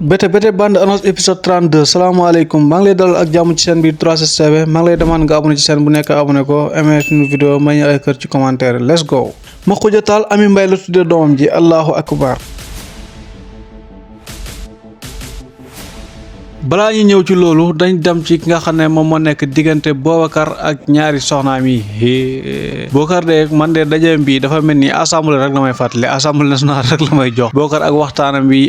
Bete bande annonce épisode 32 salaamaaleykum maa ngi lay dalal ak jàmm ci chaîne bi 3STV maa ngi lay demande nga abonné ci chaîne bu nekk abonné ko aimé suñu vidéo may ñu ay kër ci commentaire let's go. ma xuja taal Amy Mbaye la tuddee doomam ji allahu akbar. balaa ñu ñëw ci loolu dañ dem ci ki nga xam ne moom moo nekk diggante Boubacar ak ñaari soxnaam yi Boubacar de man de dajeem bi dafa mel ni assemblée rek la may fàttali assemblée nationale rek la may jox Boubacar ak waxtaanam bi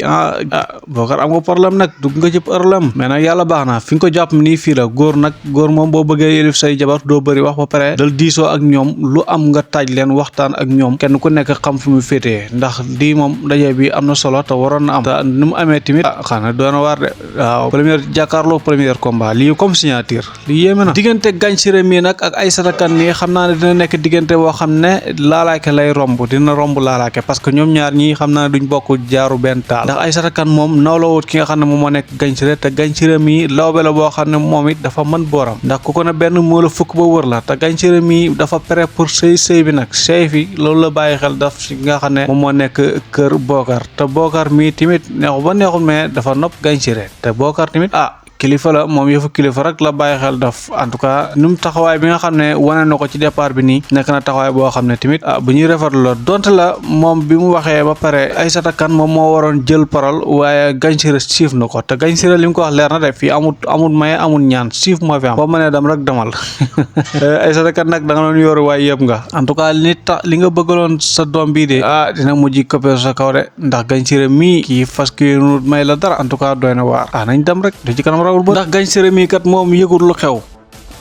Boubacar am nga problème nag dugg nga ci problème mais nag yàlla baax na fi nga ko jàpp nii fii la góor moom boo bëggee yëlif say jabar doo bëri wax ba pare dal diisoo ak ñoom lu am nga taaj leen waxtaan ak ñoom kenn ku nekk xam fu mu féetee ndax lii moom daje bi am na solo te waroon na am te ni mu amee tamit xanaa doon na waar de waaw jàkkaarloo premier combat lii comme signature lii yéeme na diggante Gagne Siré mi nag ak Aïssata Kane nii xam naa ne dina nekk diggante boo xam ne laalaake lay dina romb laalaake parce que ñoom ñaar ñii xam naa ne duñ bokk jaaru benn taal ndax Aïssata Kane moom nawlawut ki nga xam ne moom moo nekk Gagne Siré te Gagne Siré mi lawbe la boo xam ne moom it dafa mën booram ndax ku ko ne benn moo la fukk ba wër la te Gagne Siré mi dafa prêt pour sëy bi nag sëy fi loolu la bàyyi xel daf si nga xam ne moom moo nekk kër Boubacar te Boubacar mi tamit neexu ba neexul mais dafa nopp Gagne Siré te Boubacar tamit kilifa la moom yëfu kilifa rek la bàyyi xel daf en tout cas ni mu taxawaay bi nga xam ne wane na ko ci départ bi nii nekk na taxawaay boo xam ne tamit bu ñuy rafetlu la donte la moom bi mu waxee ba pare Aïssata Kane moom moo waroon jël parole waaye Gagne Siré siif na ko te Gagne Siré li mu ko wax leer na de fii amul maye amul ñaan siif moo fi am boo mënee dem rek demal Aïssata Kane nag da nga doon yor waaye yëpp nga en tout cas li nga bëggaloon sa doom bii de dina mujj këppee sa kaw de ndax Gagne Siré mii kii fas yéene may la dara en tout cas doy na waar nañ dem rek du ci kanam ndax Gagne Siré mi kat moom yëgul lu xew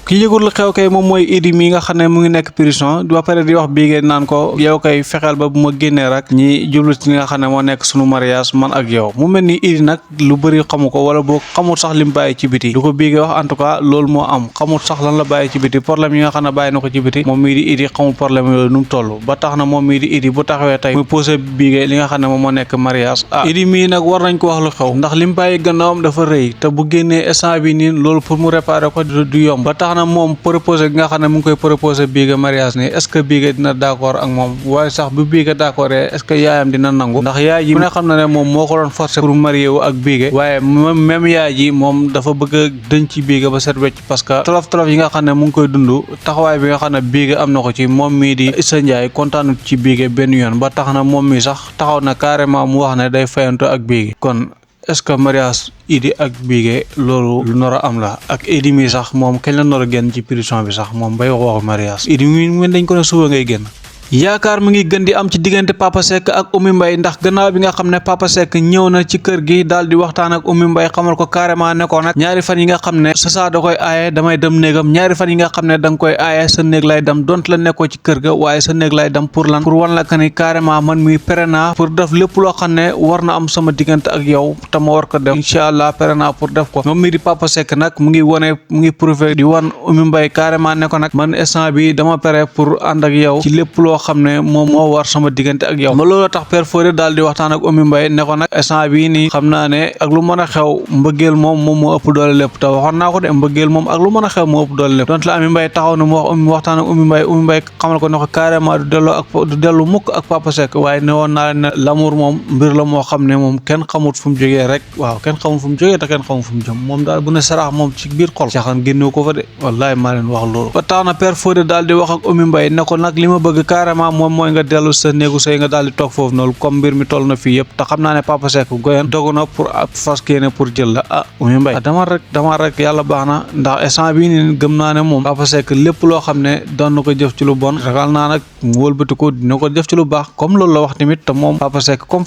ki yëgul lu xew kay moom mooy Idi mi nga xam ne mu ngi nekk prison ba pare di wax bii naan ko yow kay fexeel ba bu ma génnee rek ñi jublu ci li nga xam ne moo nekk sunu mariage man ak yow mu mel ni Idi nag lu bëri xamu ko wala boo xamul sax li mu bàyyi ci biti lu ko bii wax en tout cas loolu moo am xamul sax lan la bàyyi ci biti problème yi nga xam ne bàyyi na ko ci biti moom mii di Idi xamul problème yooyu nu mu toll ba tax na moom mii di Idi bu taxawee tey muy posé bii li nga xam ne moom moo nekk mariage Idi mii nag war nañ ko wax lu xew ndax li mu bàyyi gannaawam dafa rëy te bu génnee instant bi nii loolu pour mu réparer ko du yomb ba tax na moom proposé gi nga xam ne mu ngi koy proposé Biga mariage nii est-ce que Biga dina d'accord ak moom waaye sax bu Biga d'accord est-ce que yaayam dina nangu ndax yaay ji mu ne xam na ne moom moo ko doon forcé pour marié wu ak Biga waaye même yaay ji moom dafa bëgg a dënc ci Biga ba set wecc parce que tolof yi nga xam ne mu ngi koy dund taxawaay bi nga xam ne Biga am na ko ci moom mii di Issa Ndiaye kontaanut ci Biga benn yoon ba tax na moom mi sax taxaw na carrément mu wax ne day fayanto ak Biga kon est-ce que mariage Idi ak Biga loolu lu nar a am la ak Idi mi sax moom kañ la nar a génn ci prison bi sax moom bay waxu mariage Idi mi dañ ko ne suba ngay génn yaakaar mu ngi gën di am ci diggante Papa Seck ak Amy Mbaye ndax gannaaw bi nga xam ne Papa Seck ñëw na ci kër gi daal di waxtaan ak Amy Mbaye xamal ko carrément ne ko nag ñaari fan yi nga xam ne sa da koy aaye damay dem néegam ñaari fan yi nga xam ne da nga koy aaye sa néeg lay dem dont la nekkoo ci kër ga waaye sa néeg lay dem pour lan pour wan la que ni carrément man muy pere naa pour def lépp loo xam ne war na am sama diggante ak yow te ma war ko def incha allah pere naa pour def ko moom mii di Papa Seck nag mu ngi prouvé di wan Amy Mbaye carrément ne ko nag man instant bi dama pere pour ànd ak yow ci lépp loo xam ne moom moo war sama diggante ak yow ma loolu tax Père Fodé daal di waxtaan ak Amy Mbaye ne ko nag instant bii nii xam naa ne ak lu mën a xew mbëggeel moom moo ëpp doole lépp te waxoon naa ko de mbëggeel moom ak lu mën a xew moo ëpp doole lépp donc la Amy Mbaye taxaw na mu waxtaan ak Amy Mbaye xamal ko ne ko carrément du dellu mukk ak Papa Seck waaye ne woon naa ne l'amour moom mbir la moo xam ne moom kenn xamut fu mu jógee rek waaw kenn xamut fu mu jógee te kenn xamut fu mu jëm moom daal bu ne sarax moom ci biir xol caaxaan génnew ko fa de wallahi maa leen wax loolu ba tax na Père Fodé daal di wax ak Amy Mbaye ne ko nag li ma bëgg carrément moom mooy nga dellu sa néegu sëy nga daal di toog foofu noonu comme mbir mi toll na fii yëpp te xam naa ne Papa Seck goyen dogu na pour fas yéene pour jël la Amy Mbaye dama rek yàlla baax na ndax instant bii nii gëm naa ne moom Papa Seck lépp loo xam ne doon na ko jëf ci lu bon ragal naa nag mu wëlbati ko dina ko jëf ci lu baax comme loolu la wax tamit te moom Papa Seck comme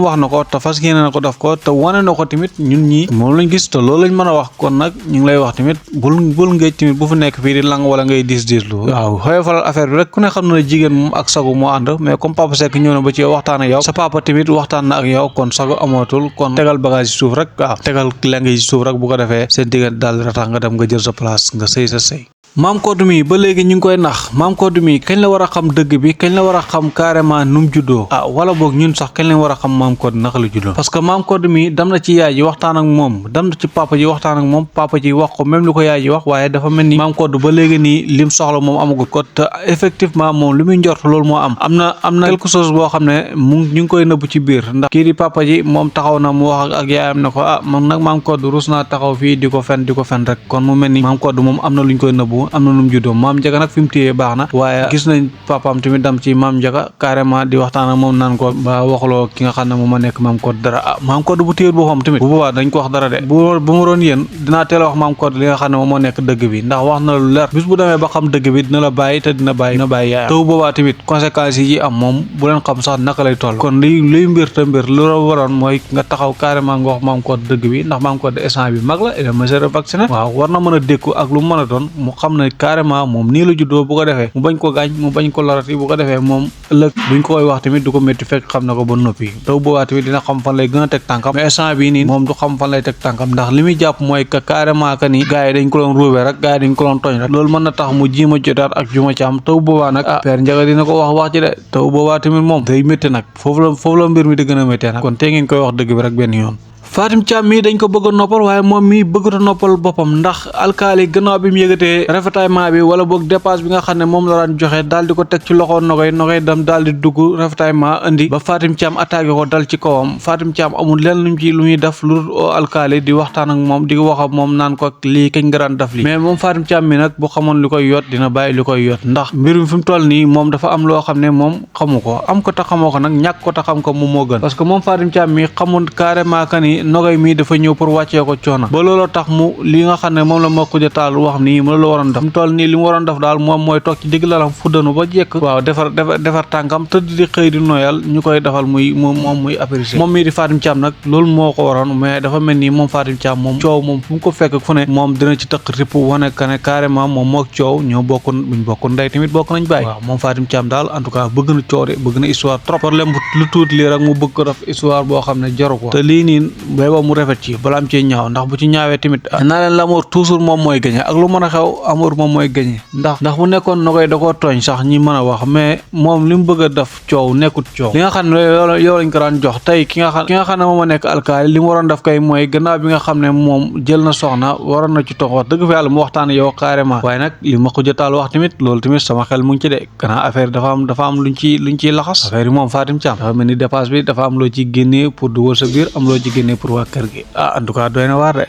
wax na ko te fas yéene na ko def ko te wane na ko tamit ñun ñi moom lañ gis te loolu lañ mën a wax kon nag ñu ngi lay wax tamit bul ngay tamit bu fu nekk fii di lang wala ngay diis lu waaw xoyofalal affaire bi rek ku ne xam na ne jigéen moom ak sagu moo ànd mais comme Papa Seck ñëw na ba ci waxtaan ak yow sa papa tamit waxtaan na ak yow kon sago amatul kon tegal bagage ci suuf rek waaw tegal leng yi ci suuf rek bu ko defee seen diggante daal di ratax nga dem nga jël sa place nga sëy sa sëy maam Codou mi ba léegi ñu ngi koy nax maam Codou mi kañ la war a xam dëgg bi kañ la war a xam carrément nu mu juddoo wala boog ñun sax kañ lañ war a xam maam Codou naka la juddoo parce que maam Codou mi dem na ci yaay ji waxtaan ak moom dem na ci papa ji waxtaan ak moom papa ji wax ko même li ko yaay ji wax waaye dafa mel ni maam Codou ba léegi nii lim soxla moom amagut ko te effectivement moom li muy njort loolu moo am am na quelque chose boo xam ne ñu ngi koy nëbb ci biir ndax kii di papa ji moom taxaw na mu wax ak yaayam ne ko man nag maam Codou rus naa taxaw fii di ko fen rek kon mu mel ni maam Codou moom am na luñ koy nëbbu am na nu mu juddoo maam Njaga nag fi mu téyee baax na waaye gis nañ papaam tamit dam ci maam Njaga carrément di waxtaan ak moom naan ko ba waxuloo ki nga xam ne moom ma nekk maam Codou dara maam Codou bu téyee boppam tamit bu boobaa dañ ko wax dara de bu ma doon yéen dinaa teel a wax maam Codou li nga xam ne moom moo nekk dëgg bi ndax wax na lu leer bis bu demee ba xam dëgg bi dina la bàyyi te dina bàyyi yaayam te bu boobaa tamit conséquences yi am moom bu leen xam sax naka lay toll kon liy mbir te mbir lu la waroon mooy nga taxaw carrément nga wax maam Codou dëgg bi ndax maam Codou instant bi mag la il est majeur vacciné waaw war na mën a dékku ak lu mu mën a doon mu xam ne carrément moom nii la juddoo bu ko defee mu bañ ko gaañ mu bañ ko lorati bu ko defee moom ëllëg buñ ko koy wax tamit du ko métti fekk xam na ko ba noppi taw boobaa tamit dina xam fan lay gën a teg tànkam mais instant bii nii moom du xam fan lay teg tànkam ndax li muy jàpp mooy que carrément que ni gars yi dañ ko doon ruubee rek gars yi dañ ko doon tooñ rek loolu mën na tax mu jiima jotaat ak juma ci am taw boobaa nag Père Ndiaga dina ko wax ci de taw boobaa tamit moom day métti nag foofu la mbir mi di gën a méttee nag kon tey ngeen koy wax dëgg bi rek benn yoon Fatim Thiam mii dañ ko bëgg a noppal waaye moom mii bëggut a noppal boppam ndax alkaali gannaaw bi mu yëgatee ravitaillement bi wala boog dépasse bi nga xam ne moom la daan joxe daal di ko teg ci loxo Nogoy dem daal di dugg ravitaillement indi ba Fatim Thiam attaqué ko dal ci kawam Fatim Thiam amul lenn lu muy def lu alkaali di waxtaan ak moom di wax ak moom naan ko lii kañ nga daan def lii mais moom Fatim Thiam mi nag bu xamoon li koy yot dina bàyyi li koy yot ndax mbir mi fi mu toll nii moom dafa am loo xam ne moom xamu ko am ko ta xamoo ko nag ñàkk ko ta xam ko moom moo gën parce que moom Fatim Thiam mi xamul carrément que ni Nogoy mii dafa ñëw pour wàccee ko coono ba looloo tax mu li nga xam ne moom la ma xuja taal wax nii mu la waroon def mu toll nii li mu waroon def daal moom mooy toog ci digg lalam fuddanu ba jekk waaw defar tànkam tëdd di xëy di noyal ñu koy defal moom muy apprécier moom mii di Fatim Thiam nag loolu moo ko waroon mais dafa mel nii moom Fatim Thiam moom coow moom fu mu ko fekk fu ne moom dina ci tëq ripp wane que ne carrément moom mook coow ñoo buñ bokk ndey tamit bokk nañ bàyyi waaw moom Fatim Thiam daal en tout cas bëgg na coow de bëgg na histoire trop problème lu tuuti lii rek mu bëgg ko def histoire boo xam ne jaru ko te lii nii bay ba mu rafet ci balaam ci ñaaw ndax bu ci ñaawee tamit naa leen l'amour toujours moom mooy gagné ak lu mën a xew amour moom mooy gagné ndax bu nekkoon Nogoy da koo tooñ sax ñi mën a wax mais moom li mu bëgg a def coow nekkut coow li nga xam ne yow lañ ko daan jox tey ki nga xam ne moom a nekk alkaali li mu waroon def kay mooy gannaaw bi nga xam ne moom jël na soxna waroon na ci toog wax dëgg fa yàlla mu waxtaan yow carrément waaye nag li ma ko jotaal wax tamit loolu tamit sama xel mu ngi ci de gannaaw affaire dafa am luñ ciy laxas affaire yi moom Fatim Thiam dafa mel ni dépasse bi dafa am loo ci génnee pour dugal sa biir am loo ci génnee pour waa kër gi en tout cas doy na waar de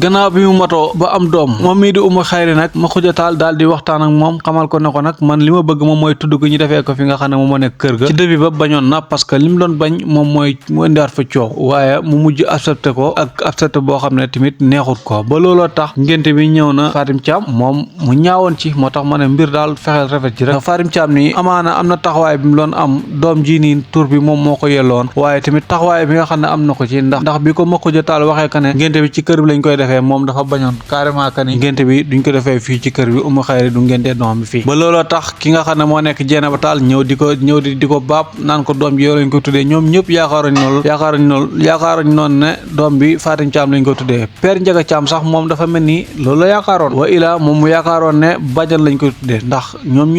gannaaw bi mu matoo ba am doom moom mii di Umu Xayri nag ma xujataal daal di waxtaan ak moom xamal ko ne ko nag man li ma bëgg moom mooy tudd ko ñu defee ko fi nga xam ne moom moo nekk kër ga ci début ba bañoon na parce que li mu doon bañ moom mooy mu indiwaat fa coow waaye mu mujj accepté ko ak accepté boo xam ne tamit neexut ko ba looloo tax ngénte bi ñëw na Fatim Thiam moom mu ñaawoon ci moo tax ma ne mbir daal fexeel rafet ci rek Fatim Thiam nii amaana am na taxawaay bi mu doon am doom ji nii tur bi moom moo ko yelloon waaye tamit taxawaay bi nga xam ne am na ko ci ndax bi ko ma xujataal waxee que ne ngénte bi ci kër bi lañ koy defee moom dafa bañoon carrément que ni ngénte bi duñ ko defee fii ci kër bi Umu Xayri du ngénte doom bi fii ba looloo tax ki nga xam ne moo nekk jeena ba taal ñëw di ko baab naan ko doom ji yow lañ ko tuddee ñoom ñëpp yaakaaruñ noonu ne doom bi Fatim Thiam lañ ko tuddee Père Ndiaga Thiam sax moom dafa mel ni loolu la yaakaaroon wa ilaa moom mu yaakaaroon ne bàjjan lañ ko tuddee ndax ñoom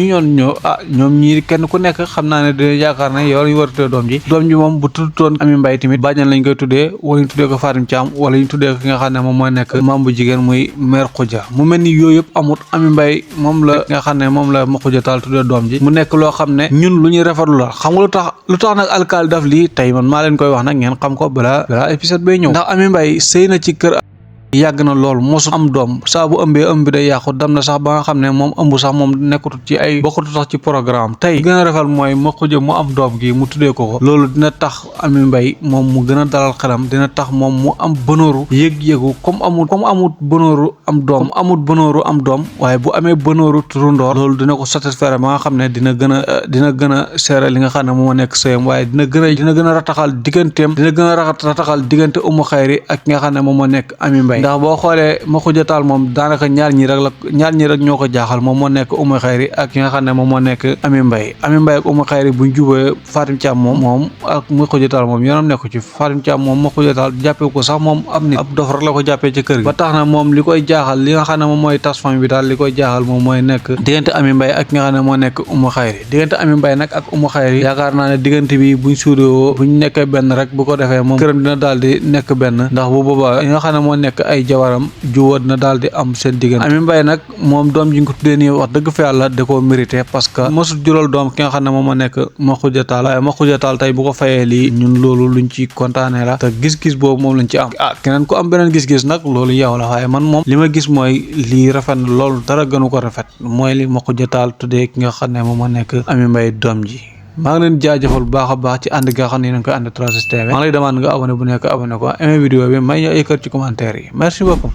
ñoom ñii kenn ku nekk xam naa ne dina yaakaar ne yow lañ war a tuddee doom ji moom bu tuddoon Ami Mbay tamit bàjjan lañ koy tuddee wala ñu tuddee ko Fatim Thiam wala ñu tuddee ko ki nga xam ne moom mooy nekk maam bu jigéen muy mère Khoudia mu mel ni yooyu yëpp amut Ami Mbay moom la nga xam ne moom la ma Khoudia taal tuddee doom ji mu nekk loo xam ne ñun lu ñuy rafetlu la xam nga lu tax nag alkaali daf lii tey man maa leen koy wax nag ngeen xam ko balaa épisode bay ñëw ndax Ami Mbay sëy na ci kër yàgg na lool mosu am doom saa bu ëmbee ëmb bi day yàqu dem na sax ba nga xam ne moom ëmb sax moom nekkutut ci ay bokkutut sax ci programme tey gën a rafet mooy ma Khoudia mu am doom gi mu tuddee ko loolu dina tax Ami Mbay moom mu gën a dalal xelam dina tax moom mu am bonooru yëg-yëgu comme amut bonooru am doom waaye bu amee bonooru turundoor loolu dina ko satisfaire ba nga xam ne dina gën a seere li nga xam ne moo nekk sëyam waaye dina gën a rataxal digganteem dina gën a rataxal diggante Umu Xayri ak ki nga xam ne moom moo nekk Ami Mbay Mbaye ndax boo xoolee Makhoudia Tall moom daanaka ñaar ñi rek ñoo ko jaaxal moom moo nekk Oumou Khayri ak ki nga xam ne moom moo nekk Amy Mbaye ak Oumou Khayri buñ jubee Fatim Thiam moom ak Makhoudia Tall moom yoonam nekku ci Fatim Thiam moom Makhoudia Tall jàppee ko sax moom am nit ab dof rek la ko jàppee ci kër gi ba tax na moom li koy jaaxal li nga xam ne moom mooy tas famille bi daal li koy jaaxal moom mooy nekk diggante Amy Mbaye ak ki nga xam ne moo nekk Oumou Khayri diggante Amy Mbaye nag ak Oumou Khayri yaakaar naa ne diggante bi buñ suudoo buñ nekkee benn rek bu ko defee moom këram dina daal di nekk benn ndax bu boobaa li nga xam ne moo nekk ay jawaram juwóot na daal di am seen diggante Amy Mbaye nag moom doom ji nga ko tuddee nii wax dëgg fa yàlla da koo mérité parce que mosul jural doom ki nga xam ne moom moo nekk Makhoudia Tall waaye Makhoudia Tall tey bu ko fayee lii ñun loolu luñ ci kontaanee la te gis-gis boobu moom lañ ci am keneen ku am beneen gis-gis nag loolu yow la waaye man moom li ma gis mooy lii rafet na loolu dara gënu ko rafet mooy li Makhoudia Tall tuddee ki nga xam ne moom moo nekk Amy Mbaye doom ji maa ngi leen jaajëfal bu baax a baax ci ànd gi nga xam ne yéen a ngi koy ànd 3STV maa ngi lay demande nga abonné bu nekk abonné ko aimé vidéo bi may ñu ay kër ci commentaire yi merci beaucoup